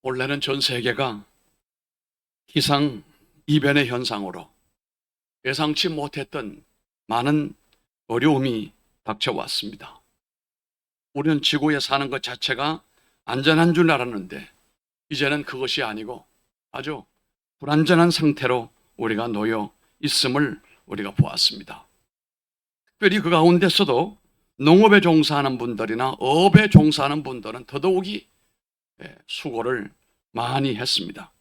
원래는 전 세계가 기상 이변의 현상으로 예상치 못했던 많은 어려움이 닥쳐왔습니다. 우리는 지구에 사는 것 자체가 안전한 줄 알았는데 이제는 그것이 아니고 아주 불안전한 상태로 우리가 놓여 있음을 우리가 보았습니다. 특별히 그 가운데서도 농업에 종사하는 분들이나 업에 종사하는 분들은 더더욱이 수고를 많이 했습니다.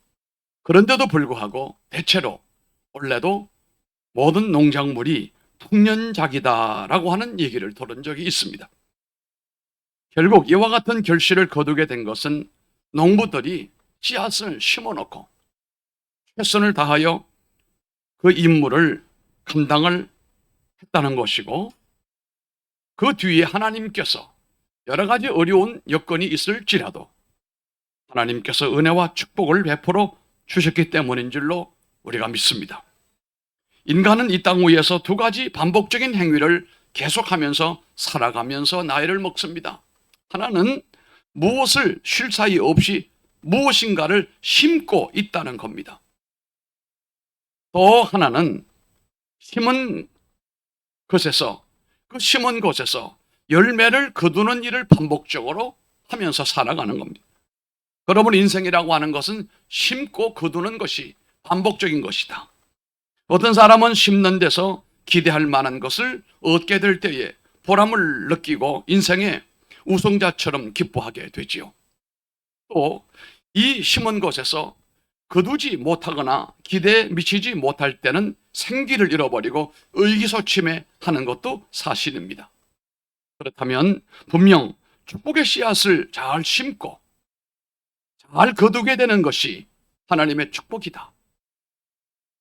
그런데도 불구하고 대체로 원래도 모든 농작물이 통년작이다라고 하는 얘기를 들은 적이 있습니다. 결국 이와 같은 결실을 거두게 된 것은 농부들이 씨앗을 심어놓고 최선을 다하여 그 임무를 감당을 했다는 것이고, 그 뒤에 하나님께서 여러 가지 어려운 여건이 있을지라도 하나님께서 은혜와 축복을 베풀어 주셨기 때문인 줄로 우리가 믿습니다. 인간은 이 땅 위에서 두 가지 반복적인 행위를 계속하면서 살아가면서 나이를 먹습니다. 하나는 무엇을 쉴 사이 없이 무엇인가를 심고 있다는 겁니다. 또 하나는 심은 것에서, 그 심은 곳에서 열매를 거두는 일을 반복적으로 하면서 살아가는 겁니다. 여러분, 인생이라고 하는 것은 심고 거두는 것이 반복적인 것이다. 어떤 사람은 심는 데서 기대할 만한 것을 얻게 될 때에 보람을 느끼고 인생의 우승자처럼 기뻐하게 되지요. 또 이 심은 것에서 거두지 못하거나 기대에 미치지 못할 때는 생기를 잃어버리고 의기소침해하는 것도 사실입니다. 그렇다면 분명 축복의 씨앗을 잘 심고 잘 거두게 되는 것이 하나님의 축복이다.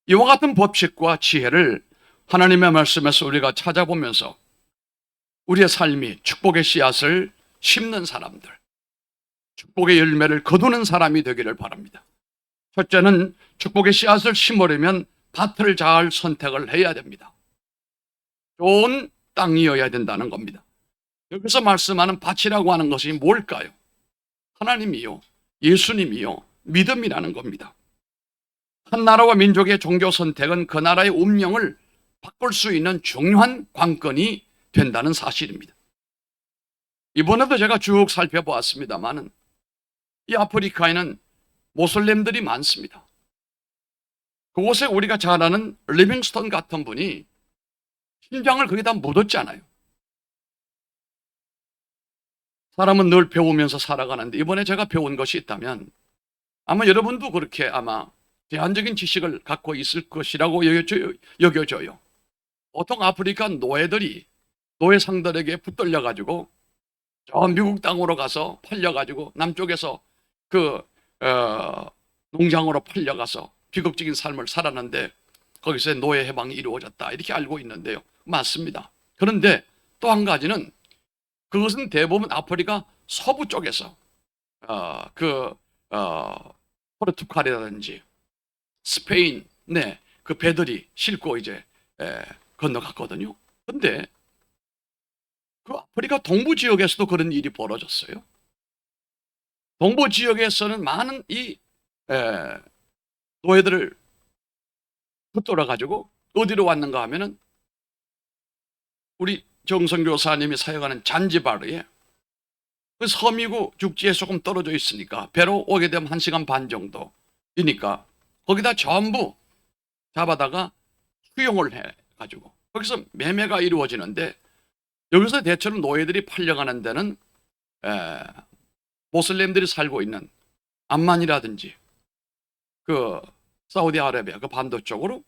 이와 같은 법칙과 지혜를 하나님의 말씀에서 우리가 찾아보면서 우리의 삶이 축복의 씨앗을 심는 사람들, 축복의 열매를 거두는 사람이 되기를 바랍니다. 첫째는 축복의 씨앗을 심으려면 밭을 잘 선택을 해야 됩니다. 좋은 땅이어야 된다는 겁니다. 여기서 말씀하는 밭이라고 하는 것이 뭘까요? 하나님이요, 예수님이요, 믿음이라는 겁니다. 한 나라와 민족의 종교 선택은 그 나라의 운명을 바꿀 수 있는 중요한 관건이 된다는 사실입니다. 이번에도 제가 쭉 살펴보았습니다만 이 아프리카에는 모슬렘들이 많습니다. 그곳에 우리가 잘 아는 리빙스턴 같은 분이 심장을 거기다 묻었잖아요. 사람은 늘 배우면서 살아가는데 이번에 제가 배운 것이 있다면 아마 여러분도 그렇게 아마 제한적인 지식을 갖고 있을 것이라고 여겨져요. 보통 아프리카 노예들이 노예상들에게 붙들려가지고 저 미국 땅으로 가서 팔려가지고 남쪽에서 농장으로 팔려가서 비극적인 삶을 살았는데 거기서 노예 해방이 이루어졌다 이렇게 알고 있는데요. 맞습니다. 그런데 또 한 가지는 그것은 대부분 아프리카 서부 쪽에서 포르투갈이라든지 스페인, 그 배들이 싣고 이제 건너갔거든요. 그런데 그 아프리카 동부 지역에서도 그런 일이 벌어졌어요. 동부 지역에서는 많은 이 노예들을 붙들어 가지고 어디로 왔는가 하면은 우리 정성 교사님이 사역하는 잔지바르에 그 섬이고 육지에 조금 떨어져 있으니까 배로 오게 되면 1시간 반 정도이니까 거기다 전부 잡아다가 수용을 해가지고 거기서 매매가 이루어지는데, 여기서 대체로 노예들이 팔려가는 데는 모슬렘들이 살고 있는 암만이라든지 그 사우디아라비아 그 반도 쪽으로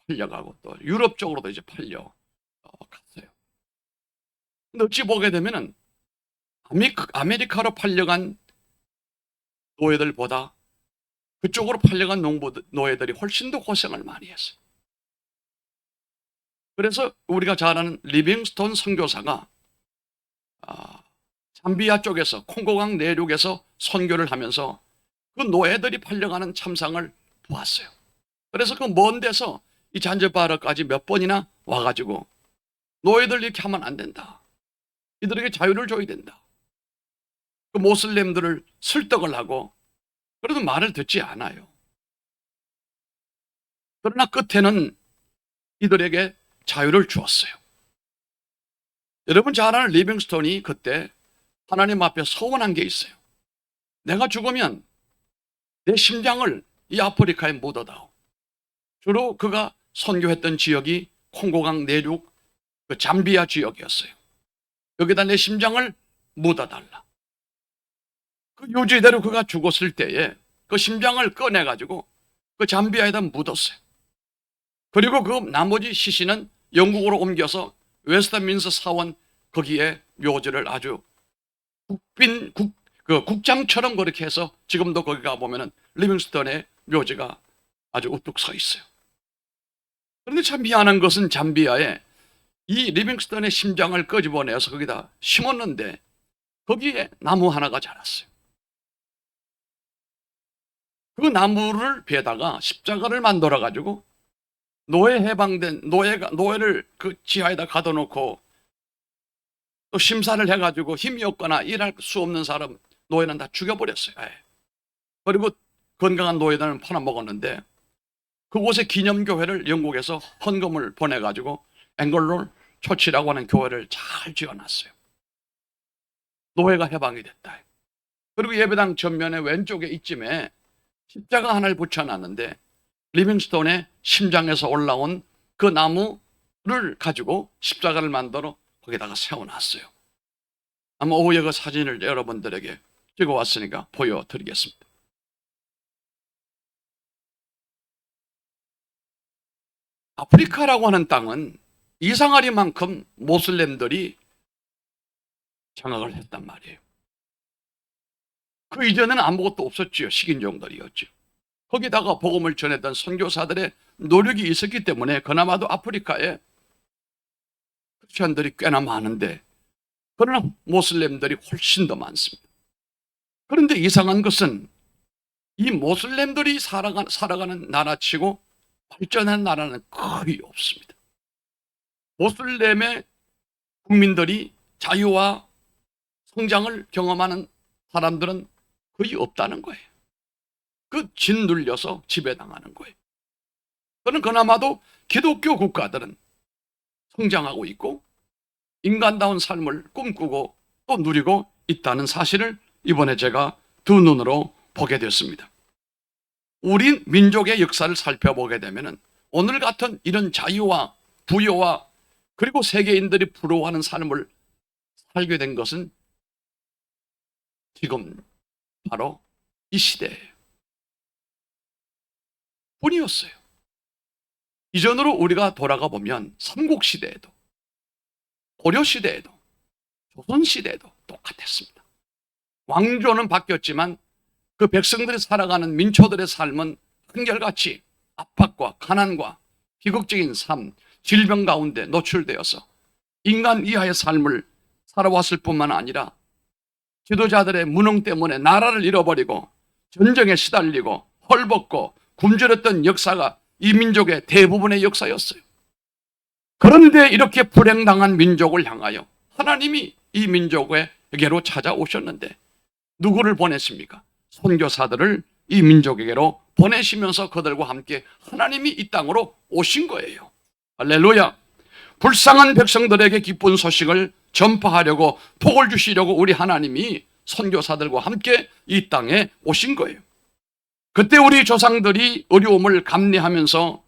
팔려가고 또 유럽 쪽으로도 이제 팔려 갔어요. 근데 어찌 보게 되면은 아메리카로 팔려간 노예들보다 그쪽으로 팔려간 노예들이 훨씬 더 고생을 많이 했어요. 그래서 우리가 잘 아는 리빙스톤 선교사가 잠비아 쪽에서 콩고강 내륙에서 선교를 하면서 그 노예들이 팔려가는 참상을 보았어요. 그래서 그 먼 데서 이 잔지바르까지 몇 번이나 와가지고 노예들 이렇게 하면 안 된다. 이들에게 자유를 줘야 된다. 그 모슬렘들을 설득을 하고 그래도 말을 듣지 않아요. 그러나 끝에는 이들에게 자유를 주었어요. 여러분 잘 아는 리빙스톤이 그때 하나님 앞에 서원한 게 있어요. 내가 죽으면 내 심장을 이 아프리카에 묻어다오. 주로 그가 선교했던 지역이 콩고강 내륙 그 잠비아 지역이었어요. 여기다 내 심장을 묻어달라. 그 유지대로 그가 죽었을 때에 그 심장을 꺼내가지고 그 잠비아에다 묻었어요. 그리고 그 나머지 시신은 영국으로 옮겨서 웨스트민스터 사원 거기에 묘지를 아주 국장처럼 그렇게 해서 지금도 거기 가보면은 리빙스턴의 묘지가 아주 우뚝 서 있어요. 그런데 참 미안한 것은 잠비아에 이 리빙스턴의 심장을 끄집어내서 거기다 심었는데 거기에 나무 하나가 자랐어요. 그 나무를 베다가 십자가를 만들어 가지고 노예 해방된 노예를 그 지하에다 가둬놓고 또 심사를 해가지고 힘이 없거나 일할 수 없는 사람 노예는 다 죽여버렸어요. 그리고 건강한 노예들은 팔아먹었는데 그곳에 기념교회를 영국에서 헌금을 보내가지고 앵글롤 처치라고 하는 교회를 잘 지어놨어요. 노예가 해방이 됐다. 그리고 예배당 전면에 왼쪽에 이쯤에 십자가 하나를 붙여놨는데 리빙스톤의 심장에서 올라온 그 나무를 가지고 십자가를 만들어 거기다가 세워놨어요. 아마 오후에 그 사진을 여러분들에게 찍어왔으니까 보여드리겠습니다. 아프리카라고 하는 땅은 이상하리만큼 모슬렘들이 장악을 했단 말이에요. 그 이전에는 아무것도 없었지요. 식인종들이었죠. 거기다가 복음을 전했던 선교사들의 노력이 있었기 때문에 그나마도 아프리카에 크리스천들이 꽤나 많은데 그러나 모슬렘들이 훨씬 더 많습니다. 그런데 이상한 것은 이 모슬렘들이 살아가는 나라치고 발전한 나라는 거의 없습니다. 모슬렘의 국민들이 자유와 성장을 경험하는 사람들은 거의 없다는 거예요. 그 짓눌려서 지배당하는 거예요. 그는 그나마도 기독교 국가들은 성장하고 있고 인간다운 삶을 꿈꾸고 또 누리고 있다는 사실을 이번에 제가 두 눈으로 보게 됐습니다. 우리 민족의 역사를 살펴보게 되면 오늘 같은 이런 자유와 부여와 그리고 세계인들이 부러워하는 삶을 살게 된 것은 지금 바로 이 시대예요. 뿐이었어요. 이전으로 우리가 돌아가 보면 삼국시대에도 고려시대에도 조선시대에도 똑같았습니다. 왕조는 바뀌었지만 그 백성들이 살아가는 민초들의 삶은 한결같이 압박과 가난과 비극적인 삶, 질병 가운데 노출되어서 인간 이하의 삶을 살아왔을 뿐만 아니라 지도자들의 무능 때문에 나라를 잃어버리고 전쟁에 시달리고 헐벗고 굶주렸던 역사가 이 민족의 대부분의 역사였어요. 그런데 이렇게 불행당한 민족을 향하여 하나님이 이 민족에게로 찾아오셨는데 누구를 보냈습니까? 선교사들을 이 민족에게로 보내시면서 그들과 함께 하나님이 이 땅으로 오신 거예요. 할렐루야. 불쌍한 백성들에게 기쁜 소식을 전파하려고 복을 주시려고 우리 하나님이 선교사들과 함께 이 땅에 오신 거예요. 그때 우리 조상들이 어려움을 감내하면서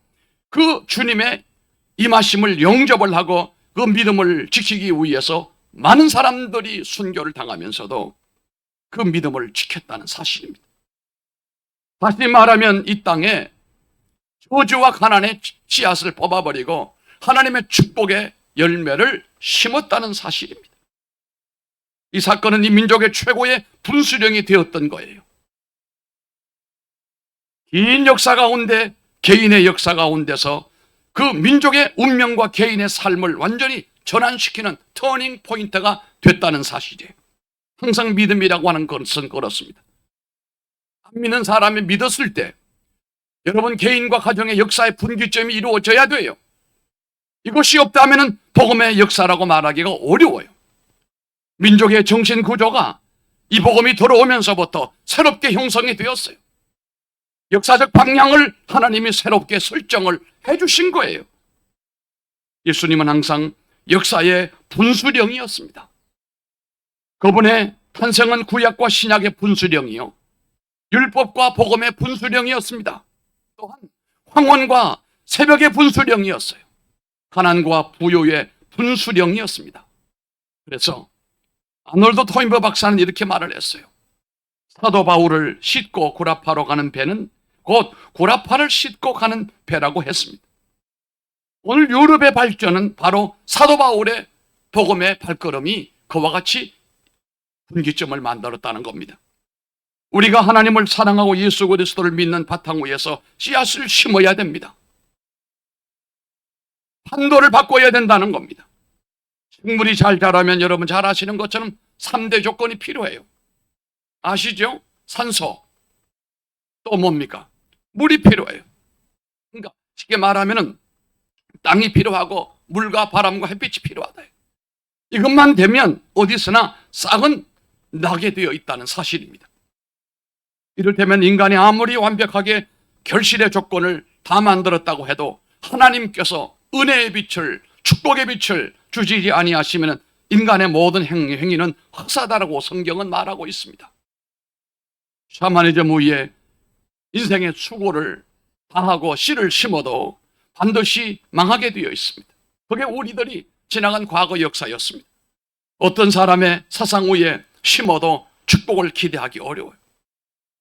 그 주님의 임하심을 영접을 하고 그 믿음을 지키기 위해서 많은 사람들이 순교를 당하면서도 그 믿음을 지켰다는 사실입니다. 다시 말하면 이 땅에 저주와 가난의 씨앗을 뽑아버리고 하나님의 축복의 열매를 심었다는 사실입니다. 이 사건은 이 민족의 최고의 분수령이 되었던 거예요. 긴 역사 가운데 개인의 역사 가운데서 그 민족의 운명과 개인의 삶을 완전히 전환시키는 터닝 포인트가 됐다는 사실이에요. 항상 믿음이라고 하는 것은 그렇습니다. 안 믿는 사람이 믿었을 때 여러분 개인과 가정의 역사의 분기점이 이루어져야 돼요. 이것이 없다면 복음의 역사라고 말하기가 어려워요. 민족의 정신 구조가 이 복음이 들어오면서부터 새롭게 형성이 되었어요. 역사적 방향을 하나님이 새롭게 설정을 해주신 거예요. 예수님은 항상 역사의 분수령이었습니다. 그분의 탄생은 구약과 신약의 분수령이요, 율법과 복음의 분수령이었습니다. 또한 황혼과 새벽의 분수령이었어요. 가난과 부요의 분수령이었습니다. 그래서 아놀드 토인버 박사는 이렇게 말을 했어요. 사도 바울을 싣고 구라파로 가는 배는 곧 구라파를 싣고 가는 배라고 했습니다. 오늘 유럽의 발전은 바로 사도 바울의 복음의 발걸음이 그와 같이 분기점을 만들었다는 겁니다. 우리가 하나님을 사랑하고 예수 그리스도를 믿는 바탕 위에서 씨앗을 심어야 됩니다. 판도를 바꿔야 된다는 겁니다. 식물이 잘 자라면 여러분 잘 아시는 것처럼 3대 조건이 필요해요. 아시죠? 산소, 또 뭡니까? 물이 필요해요. 그러니까 쉽게 말하면은 땅이 필요하고 물과 바람과 햇빛이 필요하다. 이것만 되면 어디서나 싹은 나게 되어 있다는 사실입니다. 이를테면 인간이 아무리 완벽하게 결실의 조건을 다 만들었다고 해도 하나님께서 은혜의 빛을, 축복의 빛을 주지 아니하시면 인간의 모든 행위는 헛사다라고 성경은 말하고 있습니다. 샤머니즘 후에 인생의 수고를 다하고 씨를 심어도 반드시 망하게 되어 있습니다. 그게 우리들이 지나간 과거 역사였습니다. 어떤 사람의 사상 위에 심어도 축복을 기대하기 어려워요.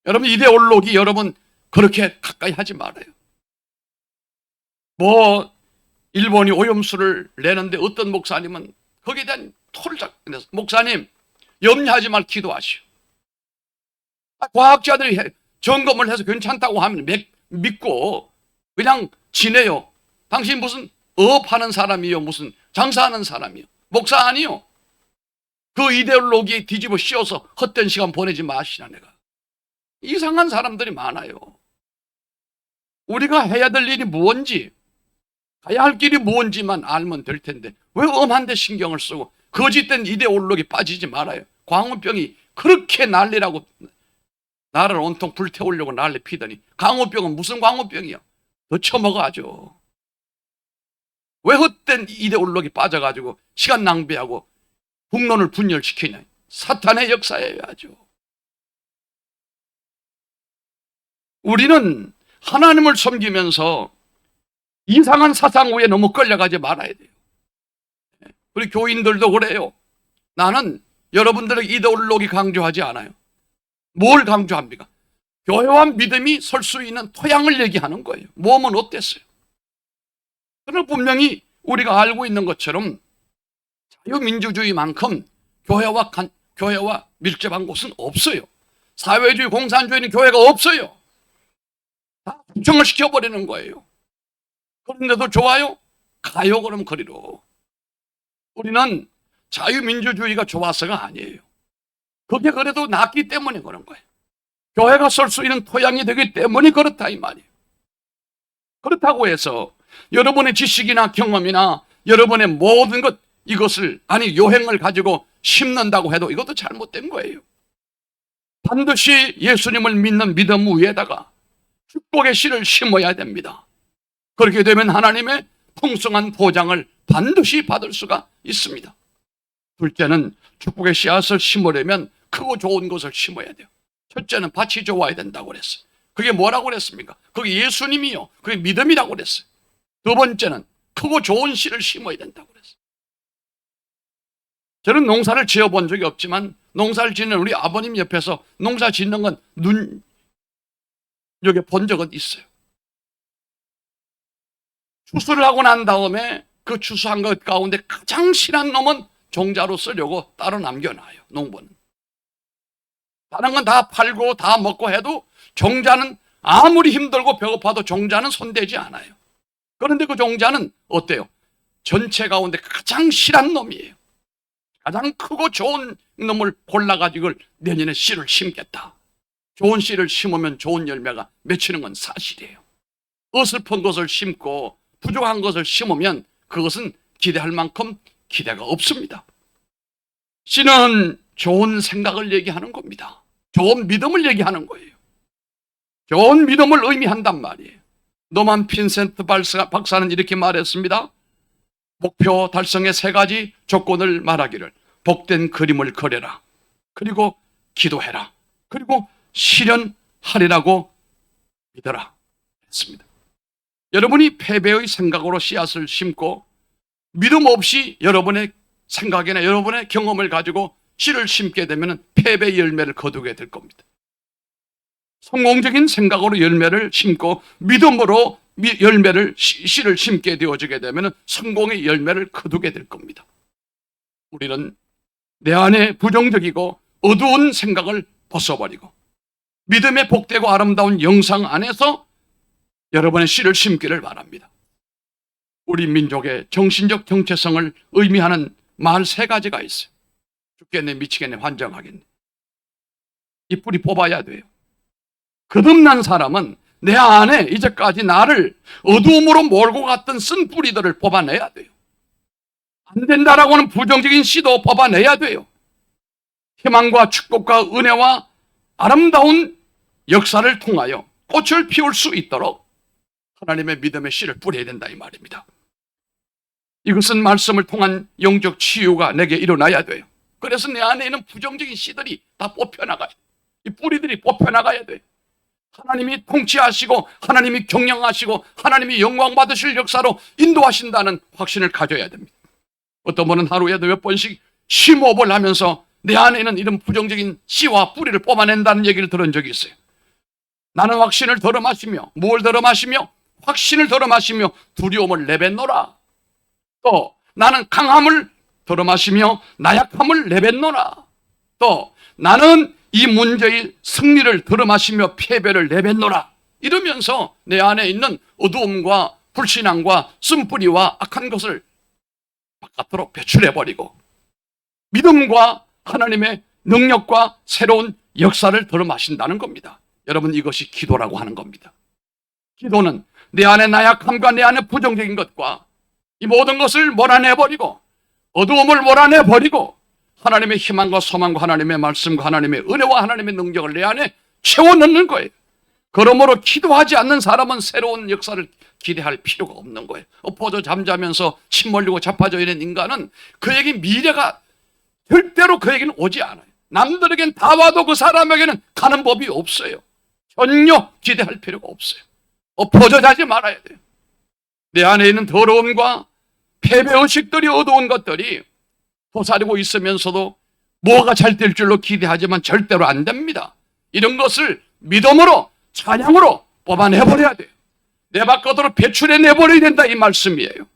여러분, 이데올로기 여러분 그렇게 가까이 하지 말아요. 일본이 오염수를 내는데 어떤 목사님은 거기에 대한 토를 잡내서 목사님 염려하지 말 기도하시오. 과학자들이 점검을 해서 괜찮다고 하면 믿고 그냥 지내요. 당신 무슨 업하는 사람이요, 무슨 장사하는 사람이요, 목사 아니요. 그 이데올로기에 뒤집어 씌워서 헛된 시간 보내지 마시라. 내가 이상한 사람들이 많아요. 우리가 해야 될 일이 무엇인지, 가야 할 길이 무엇인지만 알면 될 텐데 왜 엄한 데 신경을 쓰고 거짓된 이데올로기 빠지지 말아요. 광우병이 그렇게 난리라고 나를 온통 불태우려고 난리 피더니 광우병은 무슨 광우병이야? 더 처먹어야죠. 왜 헛된 이데올로기 빠져가지고 시간 낭비하고 국론을 분열시키냐? 사탄의 역사예요. 아주. 우리는 하나님을 섬기면서 이상한 사상 위에 너무 끌려가지 말아야 돼요. 우리 교인들도 그래요. 나는 여러분들의 이데올로기 강조하지 않아요. 뭘 강조합니까? 교회와 믿음이 설 수 있는 토양을 얘기하는 거예요. 몸은 어땠어요? 그러나 분명히 우리가 알고 있는 것처럼 자유민주주의만큼 교회와 밀접한 곳은 없어요. 사회주의, 공산주의는 교회가 없어요. 다 구청을 시켜버리는 거예요. 그런데도 좋아요? 가요 그럼 거리로. 우리는 자유민주주의가 좋아서가 아니에요. 그게 그래도 낫기 때문에 그런 거예요. 교회가 설 수 있는 토양이 되기 때문에 그렇다 이 말이에요. 그렇다고 해서 여러분의 지식이나 경험이나 여러분의 모든 것 이것을 요행을 가지고 심는다고 해도 이것도 잘못된 거예요. 반드시 예수님을 믿는 믿음 위에다가 축복의 씨를 심어야 됩니다. 그렇게 되면 하나님의 풍성한 보장을 반드시 받을 수가 있습니다. 둘째는 축복의 씨앗을 심으려면 크고 좋은 것을 심어야 돼요. 첫째는 밭이 좋아야 된다고 그랬어요. 그게 뭐라고 그랬습니까? 그게 예수님이요, 그게 믿음이라고 그랬어요. 두 번째는 크고 좋은 씨를 심어야 된다고 그랬어요. 저는 농사를 지어본 적이 없지만 농사를 짓는 우리 아버님 옆에서 농사 짓는 건 눈여겨 본 적은 있어요. 추수를 하고 난 다음에 그 추수한 것 가운데 가장 실한 놈은 종자로 쓰려고 따로 남겨놔요. 농부는 다른 건 다 팔고 다 먹고 해도 종자는 아무리 힘들고 배고파도 종자는 손대지 않아요. 그런데 그 종자는 어때요? 전체 가운데 가장 실한 놈이에요. 가장 크고 좋은 놈을 골라가지고 내년에 씨를 심겠다. 좋은 씨를 심으면 좋은 열매가 맺히는 건 사실이에요. 어설픈 것을 심고 부족한 것을 심으면 그것은 기대할 만큼 기대가 없습니다. 씨는 좋은 생각을 얘기하는 겁니다. 좋은 믿음을 얘기하는 거예요. 좋은 믿음을 의미한단 말이에요. 노만 핀센트 박사는 이렇게 말했습니다. 목표 달성의 3가지 조건을 말하기를 복된 그림을 그려라. 그리고 기도해라. 그리고 실현하리라고 믿어라 했습니다. 여러분이 패배의 생각으로 씨앗을 심고 믿음 없이 여러분의 생각이나 여러분의 경험을 가지고 씨를 심게 되면 패배의 열매를 거두게 될 겁니다. 성공적인 생각으로 열매를 심고 믿음으로 씨를 심게 되어지게 되면 성공의 열매를 거두게 될 겁니다. 우리는 내 안에 부정적이고 어두운 생각을 벗어버리고 믿음의 복되고 아름다운 영상 안에서 여러분의 씨를 심기를 바랍니다. 우리 민족의 정신적 정체성을 의미하는 말 3가지가 있어요. 죽겠네, 미치겠네, 환장하겠네. 이 뿌리 뽑아야 돼요. 거듭난 사람은 내 안에 이제까지 나를 어두움으로 몰고 갔던 쓴 뿌리들을 뽑아내야 돼요. 안 된다라고 하는 부정적인 씨도 뽑아내야 돼요. 희망과 축복과 은혜와 아름다운 역사를 통하여 꽃을 피울 수 있도록 하나님의 믿음의 씨를 뿌려야 된다 이 말입니다. 이것은 말씀을 통한 영적 치유가 내게 일어나야 돼요. 그래서 내 안에 있는 부정적인 씨들이 다 뽑혀나가요. 이 뿌리들이 뽑혀나가야 돼요. 하나님이 통치하시고 하나님이 경영하시고 하나님이 영광 받으실 역사로 인도하신다는 확신을 가져야 됩니다. 어떤 분은 하루에도 몇 번씩 심호흡을 하면서 내 안에 있는 이런 부정적인 씨와 뿌리를 뽑아낸다는 얘기를 들은 적이 있어요. 나는 확신을 덜어 마시며 뭘 덜어 마시며 확신을 덜어 마시며 두려움을 내뱉노라. 또 나는 강함을 덜어 마시며 나약함을 내뱉노라. 또 나는 이 문제의 승리를 덜어 마시며 패배를 내뱉노라. 이러면서 내 안에 있는 어두움과 불신앙과 쓴뿌리와 악한 것을 바깥으로 배출해버리고 믿음과 하나님의 능력과 새로운 역사를 덜어 마신다는 겁니다. 여러분, 이것이 기도라고 하는 겁니다. 기도는 내 안의 나약함과 내 안의 부정적인 것과 이 모든 것을 몰아내버리고 어두움을 몰아내버리고 하나님의 희망과 소망과 하나님의 말씀과 하나님의 은혜와 하나님의 능력을 내 안에 채워넣는 거예요. 그러므로 기도하지 않는 사람은 새로운 역사를 기대할 필요가 없는 거예요. 엎어져 잠자면서 침 몰리고 자빠져 있는 인간은 그에게 미래가 절대로 그에게는 오지 않아요. 남들에겐 다 와도 그 사람에게는 가는 법이 없어요. 전혀 기대할 필요가 없어요. 엎어져 자지 말아야 돼요. 내 안에 있는 더러움과 패배의식들이 어두운 것들이 도사리고 있으면서도 뭐가 잘 될 줄로 기대하지만 절대로 안 됩니다. 이런 것을 믿음으로 찬양으로 뽑아내버려야 돼요. 내 밖으로 배출해내버려야 된다 이 말씀이에요.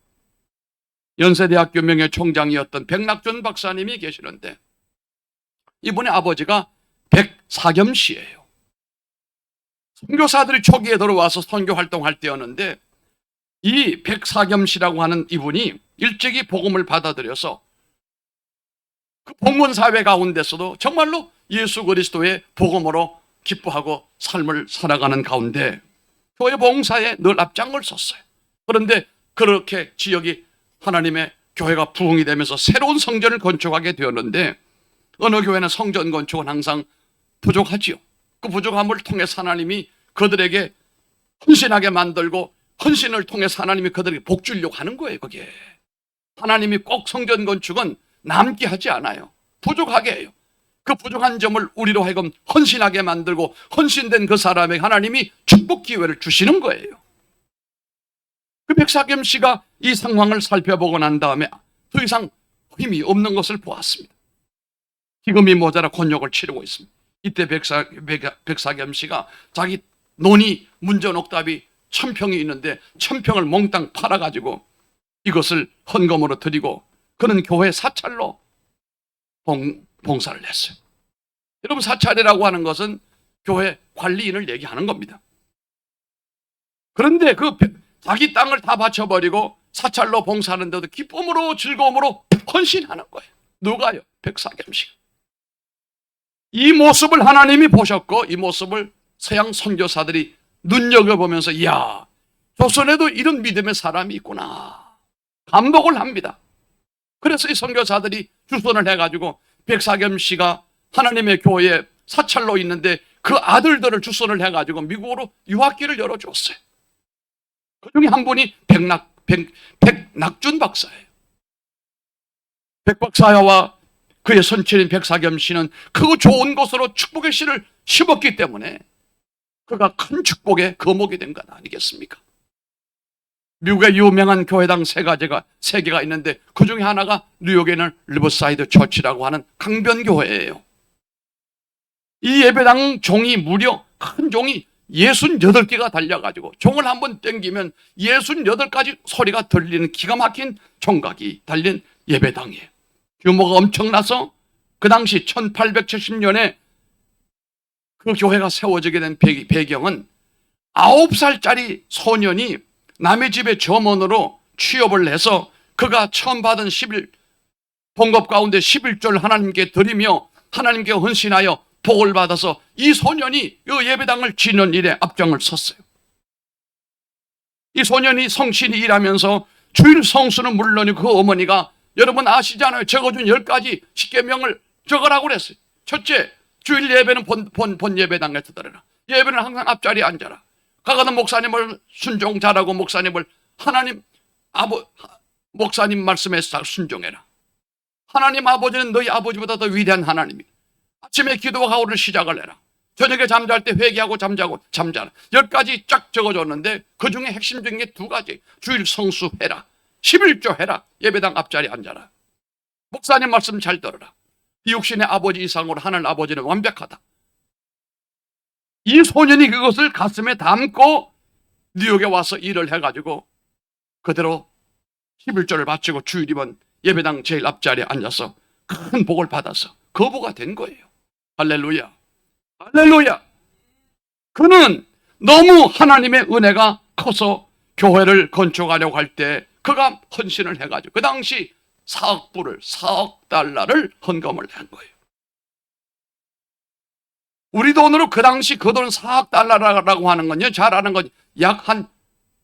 연세대학교 명예총장이었던 백낙준 박사님이 계시는데 이분의 아버지가 백사겸 씨예요. 선교사들이 초기에 들어와서 선교 활동할 때였는데 이 백사겸 씨라고 하는 이분이 일찍이 복음을 받아들여서 그 봉헌사회 가운데서도 정말로 예수 그리스도의 복음으로 기뻐하고 삶을 살아가는 가운데 교회 봉사에 늘 앞장을 섰어요. 그런데 그렇게 지역이 하나님의 교회가 부흥이 되면서 새로운 성전을 건축하게 되었는데 어느 교회는 성전 건축은 항상 부족하지요. 그 부족함을 통해서 하나님이 그들에게 헌신하게 만들고 헌신을 통해서 하나님이 그들에게 복 주려고 하는 거예요. 그게 하나님이 꼭 성전 건축은 남게 하지 않아요. 부족하게 해요. 그 부족한 점을 우리로 하여금 헌신하게 만들고 헌신된 그 사람에게 하나님이 축복 기회를 주시는 거예요. 그 백사겸 씨가 이 상황을 살펴보고 난 다음에 더 이상 힘이 없는 것을 보았습니다. 기금이 모자라 곤욕을 치르고 있습니다. 이때 백사겸 씨가 자기 논이 문전옥답이 1000평이 있는데 1000평을 몽땅 팔아가지고 이것을 헌금으로 드리고 그는 교회 사찰로 봉사를 했어요. 여러분, 사찰이라고 하는 것은 교회 관리인을 얘기하는 겁니다. 그런데 그 자기 땅을 다 바쳐버리고 사찰로 봉사하는데도 기쁨으로 즐거움으로 헌신하는 거예요. 누가요? 백사겸 씨가. 이 모습을 하나님이 보셨고 이 모습을 서양 선교사들이 눈여겨보면서 이야, 조선에도 이런 믿음의 사람이 있구나 감동을 합니다. 그래서 이 선교사들이 주선을 해가지고 백사겸 씨가 하나님의 교회에 사찰로 있는데 그 아들들을 주선을 해가지고 미국으로 유학기를 열어줬어요. 그 중에 한 분이 백낙준 박사예요. 백 박사와 그의 선친인 백사겸 씨는 그 좋은 곳으로 축복의 씨를 심었기 때문에 그가 큰 축복의 거목이 된 것 아니겠습니까? 미국의 유명한 교회당 세 개가 있는데 그 중에 하나가 뉴욕에 있는 리버사이드 처치라고 하는 강변교회예요. 이 예배당 종이 무려 큰 종이 68개가 달려가지고 종을 한번 땡기면 68가지 소리가 들리는 기가 막힌 종각이 달린 예배당이에요. 규모가 엄청나서 그 당시 1870년에 그 교회가 세워지게 된 배경은 9살짜리 소년이 남의 집에 점원으로 취업을 해서 그가 처음 받은 봉급 가운데 11조를 하나님께 드리며 하나님께 헌신하여 복을 받아서 이 소년이 이 예배당을 지는 일에 앞장을 섰어요. 이 소년이 성실히 일하면서 주일 성수는 물론이고 그 어머니가 여러분 아시잖아요. 적어준 10가지 십계명을 적으라고 그랬어요. 첫째, 주일 예배는 본 예배당에 드려라. 예배는 항상 앞자리에 앉아라. 가가던 목사님을 순종 잘하고 목사님 말씀에 순종해라. 하나님 아버지는 너희 아버지보다 더 위대한 하나님이다. 아침에 기도와 가오를 시작을 해라. 저녁에 잠잘 때 회개하고 잠자라. 10가지 쫙 적어줬는데 그 중에 핵심적인 게 2가지. 주일 성수해라. 11조 해라. 예배당 앞자리에 앉아라. 목사님 말씀 잘 들어라. 육신의 아버지 이상으로 하늘 아버지는 완벽하다. 이 소년이 그것을 가슴에 담고 뉴욕에 와서 일을 해가지고 그대로 11조를 바치고 주일이면 예배당 제일 앞자리에 앉아서 큰 복을 받아서 거부가 된 거예요. 할렐루야. 할렐루야. 그는 너무 하나님의 은혜가 커서 교회를 건축하려고 할 때 그가 헌신을 해가지고 그 당시 4억 달러를 헌금을 한 거예요. 우리 돈으로 그 당시 그 돈 4억 달러라고 하는 건요, 잘 아는 건 약 한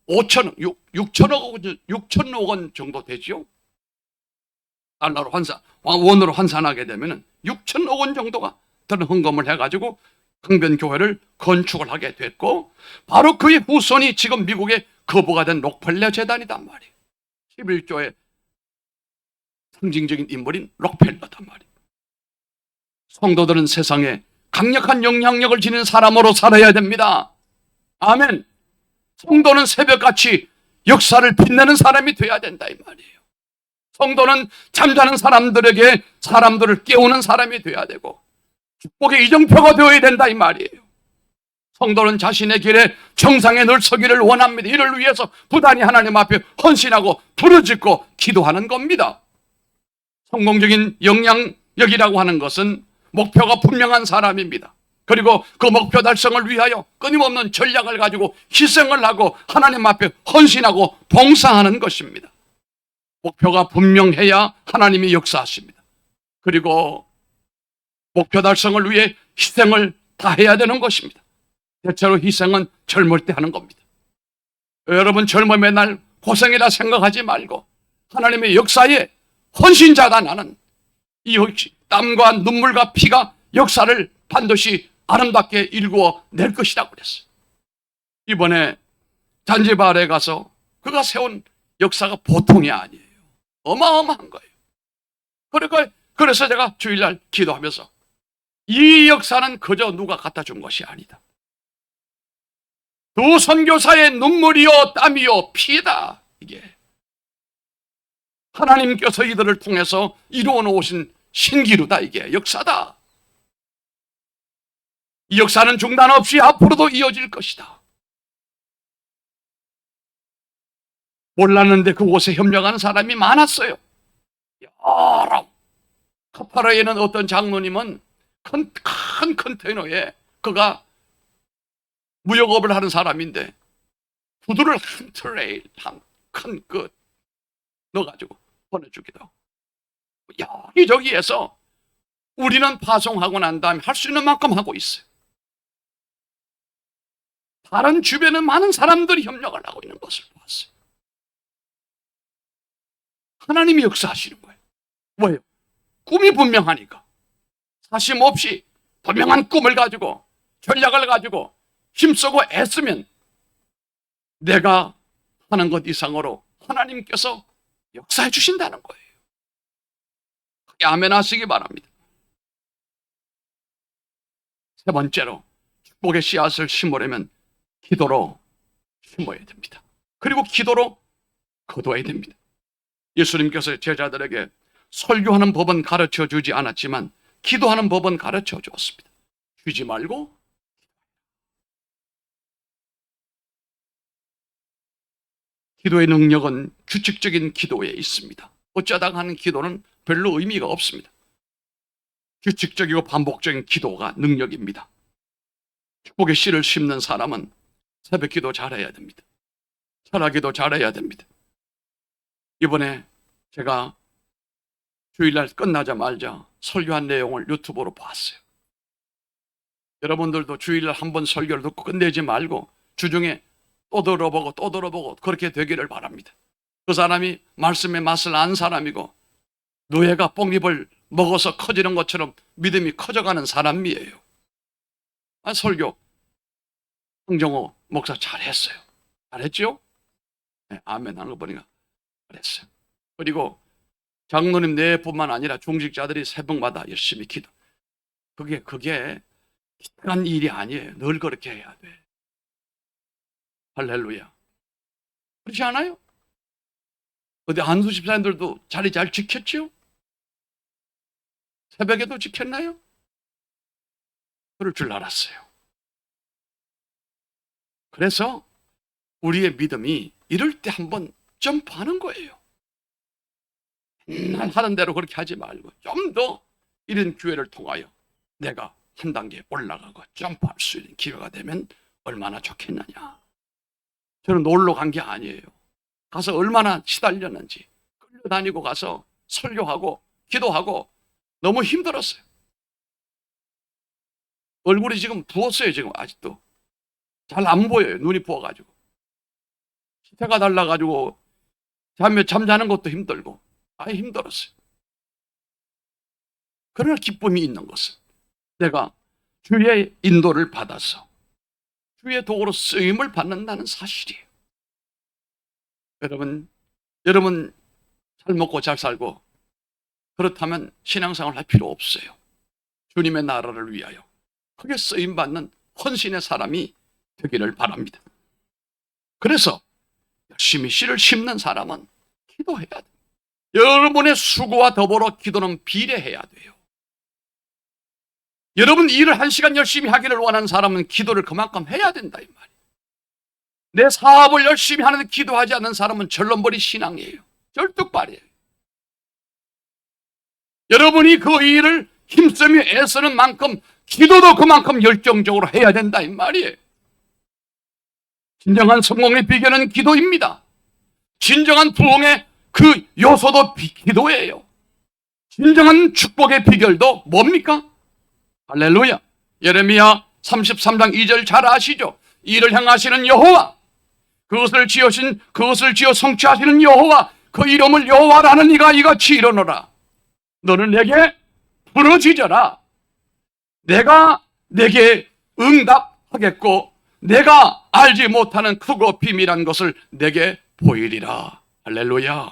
6천억 원 정도 되죠. 달러로 원으로 환산하게 되면 6천억 원 정도가 드는 헌금을 해가지고 강변교회를 건축을 하게 됐고, 바로 그의 후손이 지금 미국의 거부가 된 록펠러 재단이단 말이에요. 11조의 상징적인 인물인 록펠러단 말이에요. 성도들은 세상에 강력한 영향력을 지닌 사람으로 살아야 됩니다. 아멘. 성도는 새벽같이 역사를 빛내는 사람이 돼야 된다 이 말이에요. 성도는 잠자는 사람들에게 사람들을 깨우는 사람이 돼야 되고 축복의 이정표가 되어야 된다 이 말이에요. 성도는 자신의 길에 정상에 늘 서기를 원합니다. 이를 위해서 부단히 하나님 앞에 헌신하고 부르짖고 기도하는 겁니다. 성공적인 영향력이라고 하는 것은 목표가 분명한 사람입니다. 그리고 그 목표 달성을 위하여 끊임없는 전략을 가지고 희생을 하고 하나님 앞에 헌신하고 봉사하는 것입니다. 목표가 분명해야 하나님이 역사하십니다. 그리고 목표 달성을 위해 희생을 다해야 되는 것입니다. 대체로 희생은 젊을 때 하는 겁니다. 여러분 젊음의 날 고생이라 생각하지 말고 하나님의 역사에 헌신자다 나는. 이 땀과 눈물과 피가 역사를 반드시 아름답게 일구어 낼 것이라고 그랬어요. 이번에 잔지바르에 가서 그가 세운 역사가 보통이 아니에요. 어마어마한 거예요. 그래서 제가 주일날 기도하면서 이 역사는 그저 누가 갖다 준 것이 아니다. 두 선교사의 눈물이요 땀이요 피다. 이게 하나님께서 이들을 통해서 이루어 놓으신 신기루다. 이게 역사다. 이 역사는 중단 없이 앞으로도 이어질 것이다. 몰랐는데 그곳에 협력하는 사람이 많았어요. 여러. 카파라에는 어떤 장로님은 큰 컨테이너에 그가 무역업을 하는 사람인데 구두를 한 트레일 큰 그 넣어가지고 보내주기도 하고 여기저기에서 우리는 파송하고 난 다음에 할 수 있는 만큼 하고 있어요. 다른 주변에 많은 사람들이 협력을 하고 있는 것을 봤어요. 하나님이 역사하시는 거예요. 왜요? 꿈이 분명하니까. 사심 없이 분명한 꿈을 가지고 전략을 가지고 힘쓰고 애쓰면 내가 하는 것 이상으로 하나님께서 역사해 주신다는 거예요. 아멘 하시기 바랍니다. 세 번째로 축복의 씨앗을 심으려면 기도로 심어야 됩니다. 그리고 기도로 거둬야 됩니다. 예수님께서 제자들에게 설교하는 법은 가르쳐 주지 않았지만 기도하는 법은 가르쳐 주었습니다. 쉬지 말고. 기도의 능력은 규칙적인 기도에 있습니다. 어쩌다가 하는 기도는 별로 의미가 없습니다. 규칙적이고 반복적인 기도가 능력입니다. 축복의 씨를 심는 사람은 새벽 기도 잘해야 됩니다. 철학기도 잘해야 됩니다. 이번에 제가 주일날 끝나자마자 설교한 내용을 유튜브로 봤어요. 여러분들도 주일날 한 번 설교를 듣고 끝내지 말고 주중에 또 들어보고 또 들어보고 그렇게 되기를 바랍니다. 그 사람이 말씀의 맛을 안 사람이고 노예가 뽕잎을 먹어서 커지는 것처럼 믿음이 커져가는 사람이에요. 설교 황정호 목사 잘했어요. 잘했죠? 네, 아멘 하는 거 보니까 잘했어요. 그리고 장로님 네뿐만 아니라 중직자들이 새벽마다 열심히 기도. 그게 기특한 일이 아니에요. 늘 그렇게 해야 돼. 할렐루야. 그렇지 않아요? 어디 안수 집사님들도 자리 잘 지켰죠? 새벽에도 지켰나요? 그럴 줄 알았어요. 그래서 우리의 믿음이 이럴 때 한번 점프하는 거예요. 맨날 하는 대로 그렇게 하지 말고 좀 더 이런 기회를 통하여 내가 한 단계 올라가고 점프할 수 있는 기회가 되면 얼마나 좋겠느냐. 저는 놀러 간 게 아니에요. 가서 얼마나 시달렸는지 끌려다니고 가서 설교하고 기도하고 너무 힘들었어요. 얼굴이 지금 부었어요. 지금 아직도 잘 안 보여요. 눈이 부어가지고 시태가 달라가지고 잠자는 것도 힘들고 아예 힘들었어요. 그러나 기쁨이 있는 것은 내가 주의 인도를 받아서 주의 도구로 쓰임을 받는다는 사실이에요. 여러분 잘 먹고 잘 살고 그렇다면 신앙생활 할 필요 없어요. 주님의 나라를 위하여 크게 쓰임받는 헌신의 사람이 되기를 바랍니다. 그래서 열심히 씨를 심는 사람은 기도해야 돼요. 여러분의 수고와 더불어 기도는 비례해야 돼요. 여러분 일을 1시간 열심히 하기를 원하는 사람은 기도를 그만큼 해야 된다 이 말이에요. 내 사업을 열심히 하는데 기도하지 않는 사람은 절름벌이 신앙이에요. 절뚝발이에요. 여러분이 그 일을 힘쓰며 애쓰는 만큼 기도도 그만큼 열정적으로 해야 된다 이 말이에요. 진정한 성공의 비결은 기도입니다. 진정한 부흥의 그 요소도 기도예요. 진정한 축복의 비결도 뭡니까? 할렐루야. 예레미야 33장 2절 잘 아시죠? 이를 향하시는 여호와, 그것을 지어 성취하시는 여호와, 그 이름을 여호와라는 이가 이같이 이르노라. 너는 내게 부르짖어라. 내가 내게 응답하겠고 내가 알지 못하는 크고 비밀한 것을 내게 보이리라. 할렐루야.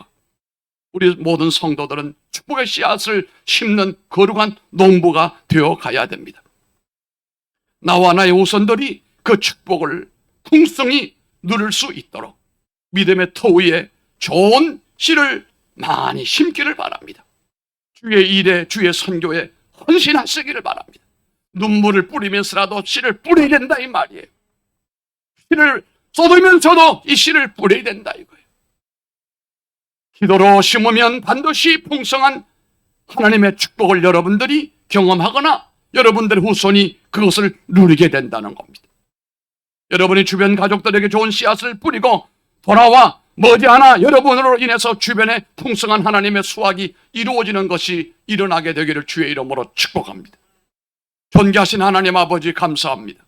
우리 모든 성도들은 축복의 씨앗을 심는 거룩한 농부가 되어 가야 됩니다. 나와 나의 후손들이 그 축복을 풍성히 누릴 수 있도록 믿음의 터 위에 좋은 씨를 많이 심기를 바랍니다. 주의 일에 주의 선교에 헌신하시기를 바랍니다. 눈물을 뿌리면서라도 씨를 뿌려야 된다 이 말이에요. 씨를 쏟으면서도 이 씨를 뿌려야 된다 이거예요. 기도로 심으면 반드시 풍성한 하나님의 축복을 여러분들이 경험하거나 여러분들의 후손이 그것을 누리게 된다는 겁니다. 여러분이 주변 가족들에게 좋은 씨앗을 뿌리고 돌아와 머지않아 여러분으로 인해서 주변에 풍성한 하나님의 수확이 이루어지는 것이 일어나게 되기를 주의 이름으로 축복합니다. 존귀하신 하나님 아버지 감사합니다.